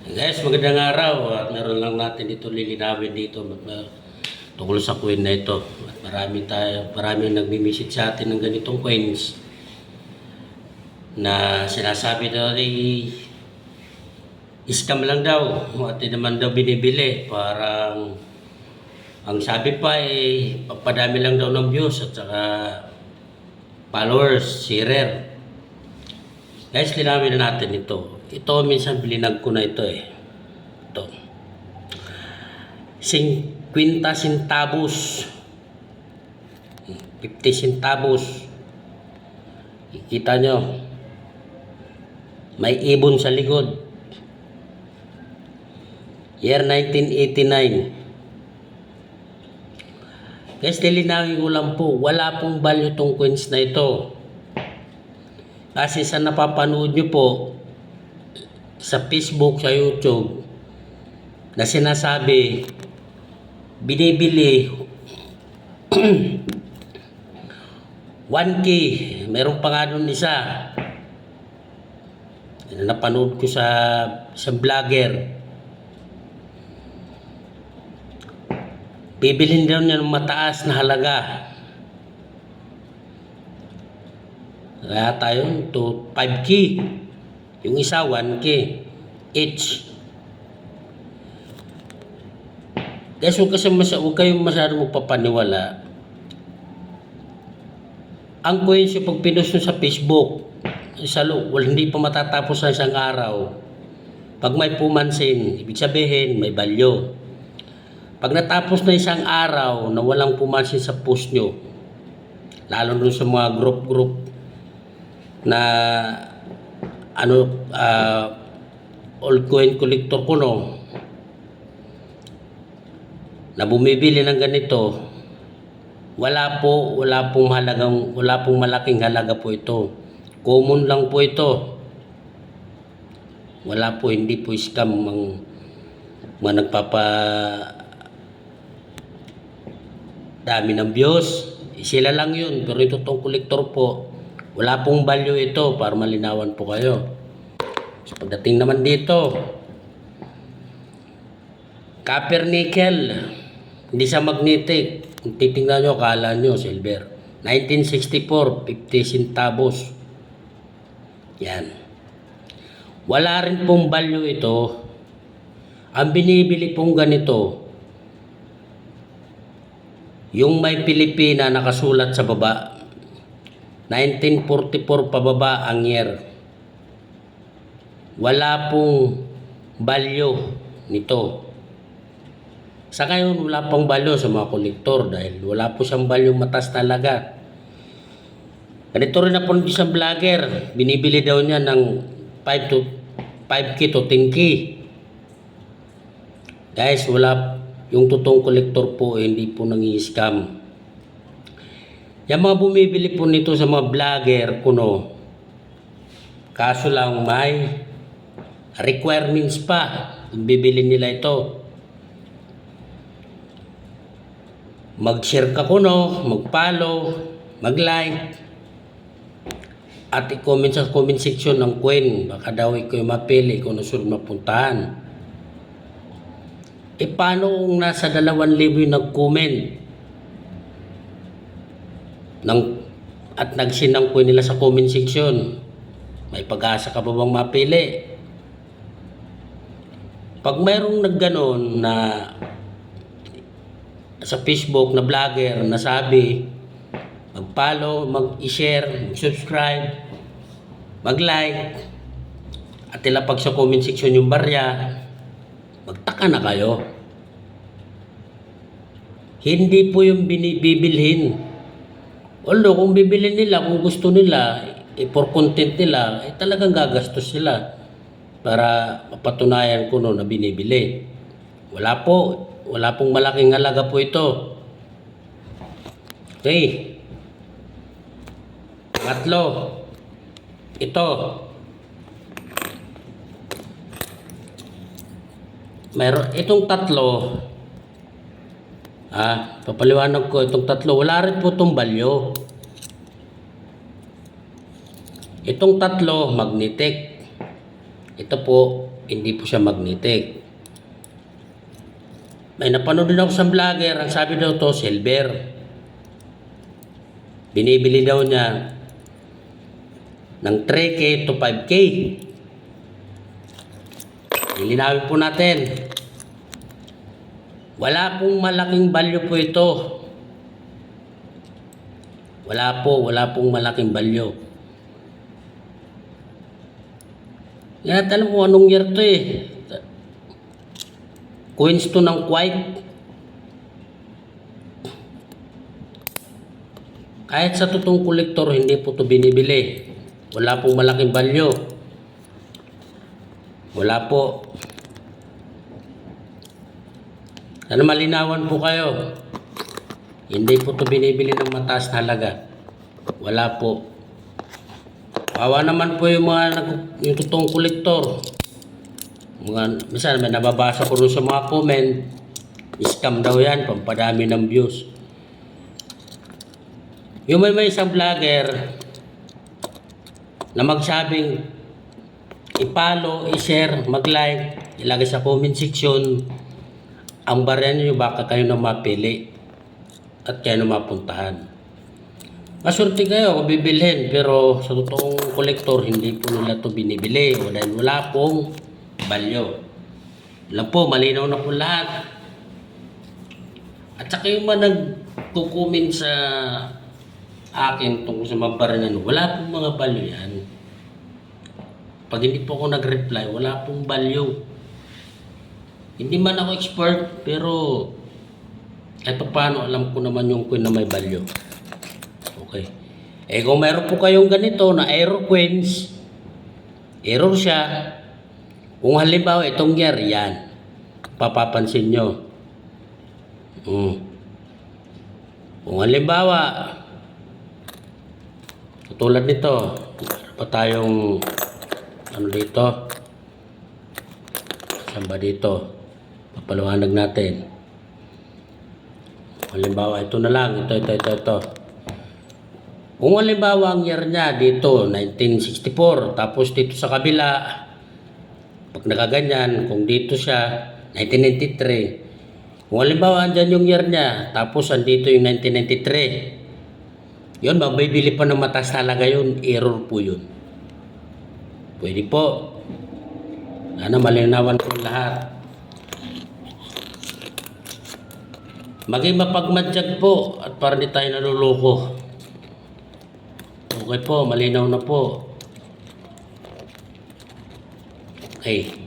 Guys, magandang araw at meron lang natin dito lilinawin dito tungkol sa coin na ito. At marami nagmi-message sa atin ng ganitong coins na sinasabi daw ay scam lang daw at hindi naman daw binibili. Parang ang sabi pa ay papadami lang daw ng views at saka followers, sharer. Guys, linawin na natin ito. Ito, minsan bilinag ko na ito eh. Ito. 50 centavos. 50 centavos. Kikita nyo. May ibon sa likod. Year 1989. Guys, lilinawin ko lang po. Wala pong value tong coins na ito. Kasi sa napapanood nyo po, sa Facebook, sa YouTube, na sinasabi, binibili 1K. Meron pa nga nun isa. Napanood ko sa vlogger. Bibilhin daw niya ng mataas na halaga. Kaya tayo to 5K. Yung isa 1K each. Guys, huwag kayong masyadong magpapaniwala. Ang coins yung pag pinost nyo sa Facebook, hindi pa matatapos sa isang araw. Pag may pumansin, ibig sabihin may value. Pag natapos na isang araw na walang pumansin sa post nyo, lalo dun sa mga group na old coin collector ko na bumibili ng ganito, wala pong malaking halaga po ito. Common lang po ito. Hindi po scam mga nagpapa dami ng views. Sila lang yun, pero ito tong collector po, wala pong value ito, para malinawan po kayo. So, pagdating naman dito, copper nickel, hindi siya magnetic. Kung titingnan nyo, akala nyo silver. 1964, 50 centavos. Yan. Wala rin pong value ito. Ang binibili pong ganito, yung may Pilipina nakasulat sa baba, 1944 pababa ang year. Wala pong value nito. Sa ngayon, wala pong value sa mga kolektor dahil wala po siyang value mataas talaga. Ganito rin na po isang vlogger. Binibili daw niya ng 5K to 10K. Guys, yung totoong kolektor po, hindi po nang-i-scam. Yung mga bumibili po nito sa mga vlogger kuno, kaso lang may requirements pa kung bibili nila ito. Mag-share ka kuno, mag-follow, mag-like, at i-comment sa comment section ng coin. Baka daw ikaw yung mapili kung nasunod mapuntahan. E paano kung nasa 2,000 yung nag-comment at nag-send coin nila sa comment section? May pag-asa ka ba bang mapili? Pag mayroong nagganon na sa Facebook na vlogger na sabi mag-follow, mag-share, mag-subscribe, mag-like, at ilapag sa comment section yung barya, magtaka na kayo. Hindi po yung bibilhin. Although kung bibili nila, kung gusto nila, for content nila, talagang gagastos sila para mapatunayan ko na binibili. Wala pong malaking halaga po ito. Okay. Pangatlo, ito. Itong tatlo, papaliwanag ko, itong tatlo, wala rin po itong value. Itong tatlo, magnetic. Ito po, hindi po siya magnetic. May napanood din ako sa vlogger, ang sabi daw to, silver. Binibili daw niya ng 3K to 5K. Ilinawin po natin. Wala pong malaking value po ito. Wala pong malaking value. Yan, alam mo anong year to eh. Coins to ng Kuwait. Kahit sa totoong kolektor, hindi po to binibili. Wala pong malaking value. Wala po. Sana malinawan po kayo. Hindi po to binibili ng mataas na halaga. Wala po. Kawawa naman po yung yung totoong kolektor. Minsan may nababasa ko rin sa mga comment, scam daw yan, pampadami ng views. Yung may isang vlogger na magsabing i-follow, i-share, mag-like, ilagay sa comment section ang barya niyo, baka kayo na mapili at kayo na mapuntahan. Masurti kayo kung bibilhin, pero sa totoong kolektor hindi po nila ito binibili dahil wala pong value. Alam po, malinaw na po lahat. At saka yung mga nagkukumin sa akin tungkol sa mga barya, wala pong mga value yan. Pag hindi po ako nag-reply, wala pong value. Hindi man ako expert, pero kahit paano alam ko naman yung coin na may value. Okay. Eh kung mayroon po kayong ganito na error coins, error siya. Kung halimbawa itong year, yan. Papapansin nyo. Kung halimbawa, katulad nito, meron pa tayong ano dito? Saan ba dito? Papaliwanag natin. Halimbawa, ito na lang. Ito. Kung halimbawa ang year niya dito, 1964. Tapos dito sa kabila, pag nakaganyan, kung dito siya, 1993. Kung halimbawa andyan yung year niya, tapos andito yung 1993. Yun, mabibili pa ng mataas talaga yun. Error po yun. Pwede po. Sana malinawan po lahat. Maging mapagmadyag po at para di tayo naluloko. Okay po, malinaw na po. Okay.